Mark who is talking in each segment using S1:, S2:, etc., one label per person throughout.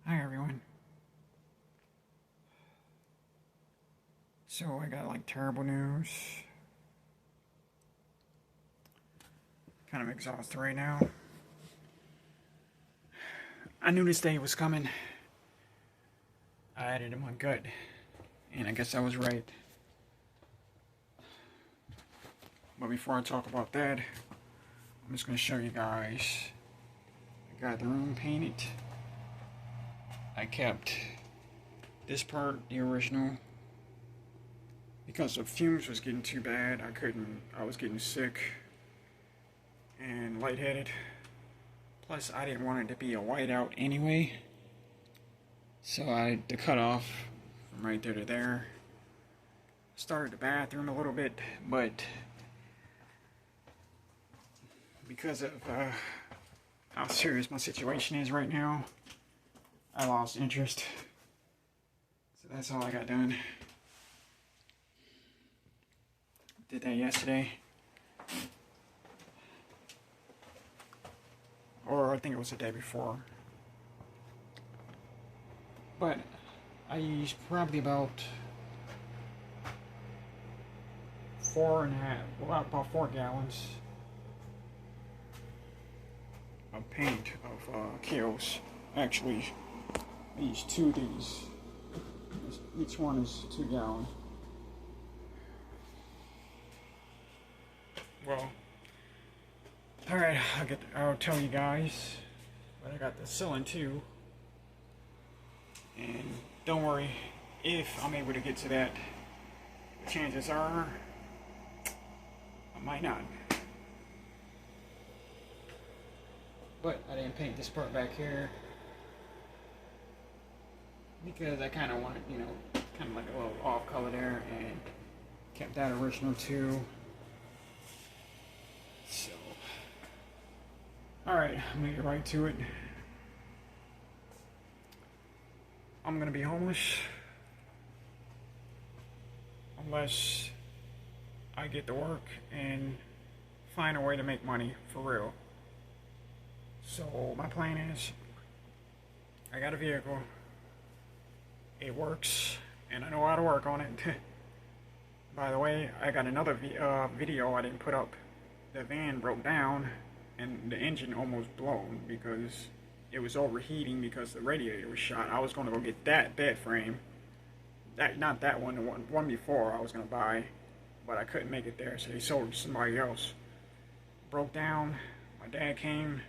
S1: Hi everyone. So I got like terrible news. Kind of exhausted right now. I knew this day was coming. I had it in my gut. And I guess I was right. But before I talk about that, I'm just going to show you guys. I got the room painted. I kept this part, the original. Because the fumes was getting too bad, I was getting sick and lightheaded. Plus, I didn't want it to be a whiteout anyway. So I had to cut off from right there to there. Started the bathroom a little bit, but because of how serious my situation is right now, I lost interest. So that's all I got done. Did that yesterday. Or I think it was the day before. But I used probably about about 4 gallons of paint of Kiehl's. Actually, I used 2 of these. Each one is 2 gallons. Well, alright, I'll tell you guys, but I got the ceiling too. And don't worry, if I'm able to get to that, the chances are I might not. But I didn't paint this part back here because I kind of wanted, kind of like a little off color there, and kept that original too. So, alright, I'm gonna get right to it. I'm gonna be homeless unless I get to work and find a way to make money for real. So my plan is, I got a vehicle, it works, and I know how to work on it. By the way, I got another video I didn't put up. The van broke down and the engine almost blown because it was overheating because the radiator was shot. I was going to go get that bed frame. Not that one, the one before I was going to buy, but I couldn't make it there, so they sold it to somebody else. Broke down. My dad came,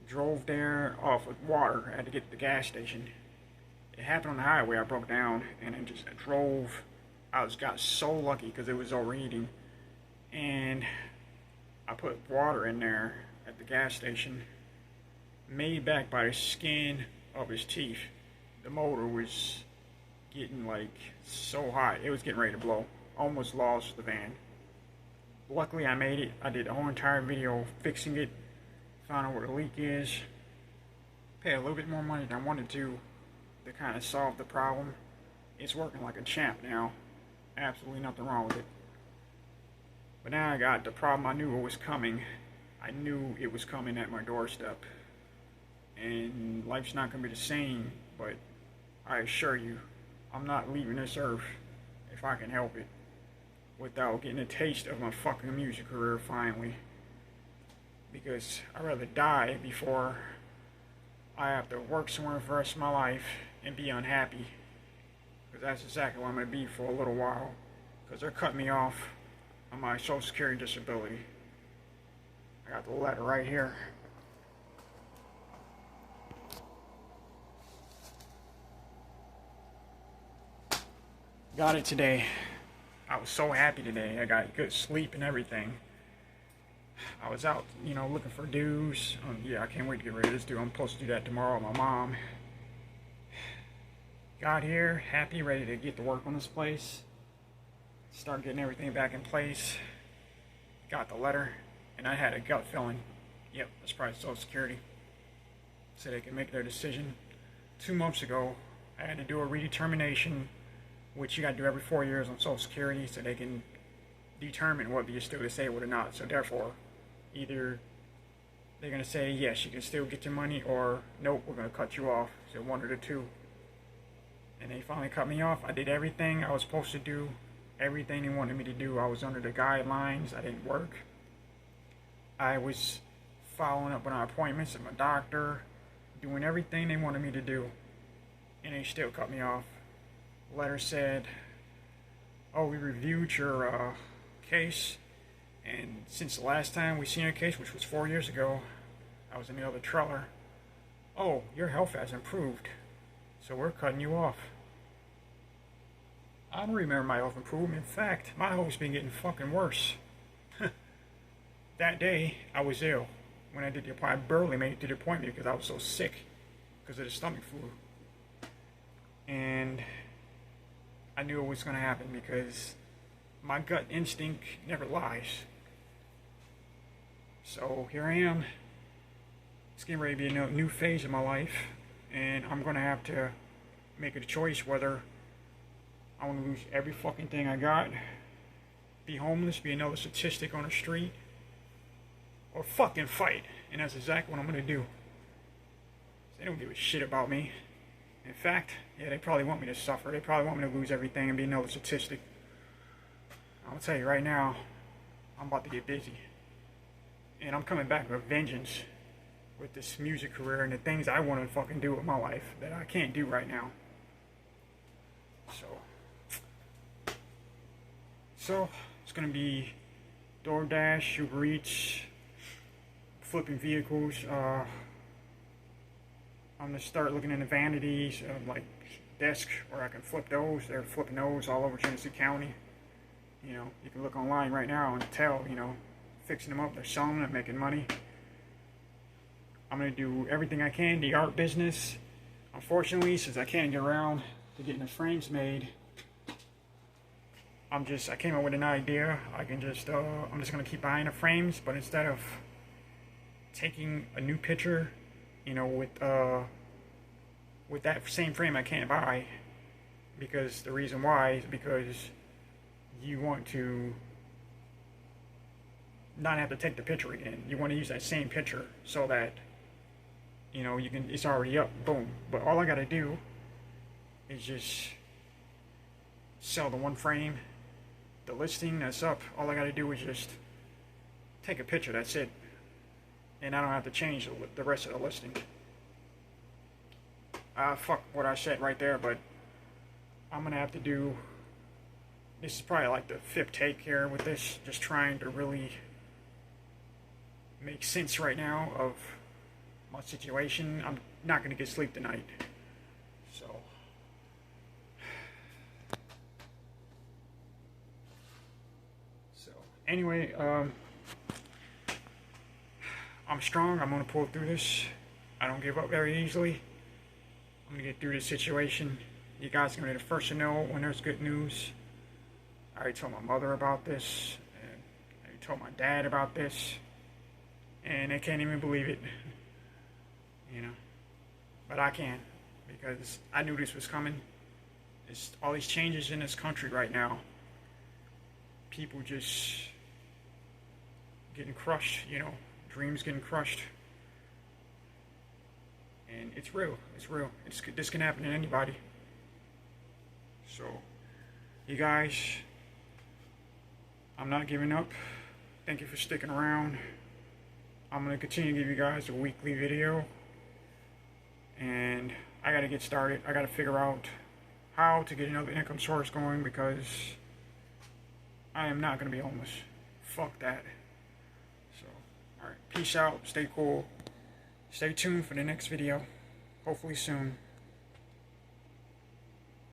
S1: drove there off with water. I had to get to the gas station. It happened on the highway. I broke down and then just drove. Got so lucky because it was overheating, and I put water in there at the gas station, made back by the skin of his teeth. The motor was getting like so hot, it was getting ready to blow. Almost lost the van. Luckily I made it. I did the whole entire video fixing it, found out where the leak is, paid a little bit more money than I wanted to kind of solve the problem. It's working like a champ now. Absolutely nothing wrong with it. But now I got the problem. I knew it was coming. I knew it was coming at my doorstep. And life's not going to be the same, but I assure you, I'm not leaving this earth if I can help it without getting a taste of my fucking music career finally. Because I'd rather die before I have to work somewhere for the rest of my life and be unhappy. Because that's exactly what I'm going to be for a little while. Because they're cutting me off on my Social Security disability. I got the letter right here. Got it today. I was so happy today. I got good sleep and everything. I was out, looking for dues. Yeah, I can't wait to get rid of this dude. I'm supposed to do that tomorrow with my mom. Got here, happy, ready to get to work on this place. Start getting everything back in place. Got the letter, and I had a gut feeling. Yep, that's probably Social Security. So they can make their decision. 2 months ago, I had to do a redetermination, which you got to do every 4 years on Social Security, so they can determine whether you're still disabled or not. So therefore, either they're gonna say yes, you can still get your money, or nope, we're gonna cut you off. So one of the two. And they finally cut me off. I did everything I was supposed to do, everything they wanted me to do. I was under the guidelines. I didn't work. I was following up on our appointments at my doctor, doing everything they wanted me to do, and they still cut me off. Letter said, oh, we reviewed your case, and since the last time we seen your case, which was 4 years ago, I was in the other trailer. Oh, your health has improved, so we're cutting you off. I don't remember my health improvement. In fact, my health's been getting fucking worse. That day, I was ill. When I did the appointment, I barely made it to the appointment because I was so sick because of the stomach flu. And I knew it was going to happen because my gut instinct never lies. So here I am. It's getting ready to be a new phase of my life, and I'm going to have to make a choice whether I want to lose every fucking thing I got, be homeless, be another statistic on the street, or fucking fight. And that's exactly what I'm going to do. They don't give a shit about me. In fact, yeah, they probably want me to suffer. They probably want me to lose everything and be another statistic. I'll tell you right now, I'm about to get busy. And I'm coming back with vengeance with this music career and the things I want to fucking do with my life that I can't do right now. So it's going to be DoorDash, Uber Eats, flipping vehicles. I'm going to start looking into vanities, like desks where I can flip those. They're flipping those all over Genesee County. You know, you can look online right now and tell, you know, fixing them up, they're selling them, making money. I'm going to do everything I can, the art business. Unfortunately, since I can't get around to getting the frames made, I came up with an idea. I'm just going to keep buying the frames, but instead of taking a new picture, you know, with that same frame I can't buy, because the reason why is because you want to not have to take the picture again. You want to use that same picture so that, you know, it's already up, boom. But all I got to do is just sell the one frame. The listing that's up, all I got to do is just take a picture, that's it. And I don't have to change the rest of the listing. Fuck what I said right there, but I'm going to have to do, this is probably like the 5th take here with this, just trying to really make sense right now of my situation. I'm not going to get sleep tonight. So anyway, I'm strong. I'm going to pull through this. I don't give up very easily. I'm going to get through this situation. You guys are going to be the first to know when there's good news. I already told my mother about this, and I already told my dad about this, and they can't even believe it, you know, but I can, because I knew this was coming. It's all these changes in this country right now. People just getting crushed, you know, dreams getting crushed. And it's real, this can happen to anybody. So, you guys, I'm not giving up. Thank you for sticking around. I'm going to continue to give you guys a weekly video. And I got to get started. I got to figure out how to get another income source going, because I am not going to be homeless. Fuck that. So, alright. Peace out. Stay cool. Stay tuned for the next video. Hopefully soon.